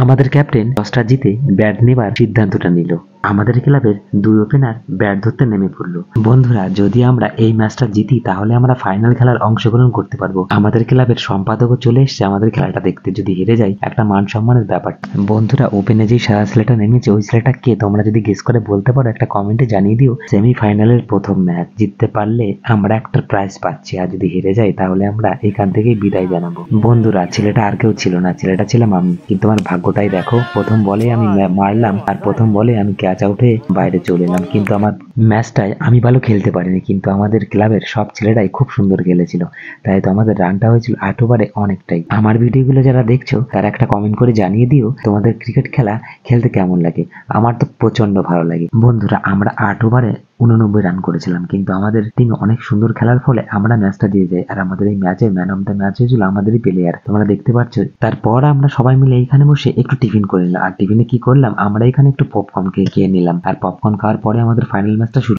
আমাদের ক্যাপ্টেন টসটা জিতে ব্যাট নেবার সিদ্ধান্তটা নিল। আমাদের ক্লাবের দুই ওপেনার ব্যাট ধরতে নেমে পড়লো। বন্ধুরা, যদি আমরা এই ম্যাচটা জিতি তাহলে আমরা ফাইনাল খেলার অংশগ্রহণ করতে পারবো। আমাদের ক্লাবের সম্পাদকও চলে এসেছে আমাদের খেলাটা দেখতে। যদি হেরে যাই একটা মান সম্মানের ব্যাপার। বন্ধুরা, ওপেনে যে সাদা ছেলেটা নেমেছে ওই ছেলেটা কে তোমরা যদি গেস করে বলতে পারো একটা কমেন্টে জানিয়ে দিও। সেমিফাইনালের প্রথম ম্যাচ জিততে পারলে আমরা একটা প্রাইজ পাচ্ছি, আর যদি হেরে যাই তাহলে আমরা এখান থেকেই বিদায় জানাবো। বন্ধুরা, ছেলেটা আর কেউ ছিল না, ছেলেটা ছিলাম আমি। কিন্তু আমার ভাগ্যটাই দেখো, প্রথম বলে আমি মারলাম আর প্রথম বলে আমি ক্যাচ আউটে বাইরে চলে এলাম। কিন্তু আমার ম্যাচটায় আমি ভালো খেলতে পারিনি, কিন্তু আমাদের ক্লাবের সব ছেলেরাই খুব সুন্দর খেলেছিল। তাই তো আমাদের রানটা হয়েছিল 8 ওভারে অনেকটাই। আমার ভিডিওগুলো যারা দেখছো তারা একটা কমেন্ট করে জানিয়ে দিও তোমাদের ক্রিকেট খেলা খেলতে কেমন লাগে। আমার তো প্রচন্ড ভালো লাগে। বন্ধুরা, আমরা 8 ওভারে 89 রান করেছিলাম, কিন্তু আমাদের টিম অনেক সুন্দর খেলার ফলে আমরা ম্যাচটা দিয়ে যাই। আর আমাদের এই ম্যাচে ম্যান অফ দ্য ম্যাচ হয়েছিল আমাদেরই প্লেয়ার, তোমরা দেখতে পাচ্ছ। তারপর আমরা সবাই মিলে এইখানে বসে একটু টিফিন করে নিলাম। আর টিফিনে কি করলাম, আমরা এখানে একটু পপকর্ন খেয়ে নিলাম। আর পপকর্ন খাওয়ার পরে আমাদের ফাইনাল ম্যাচটা শুরু।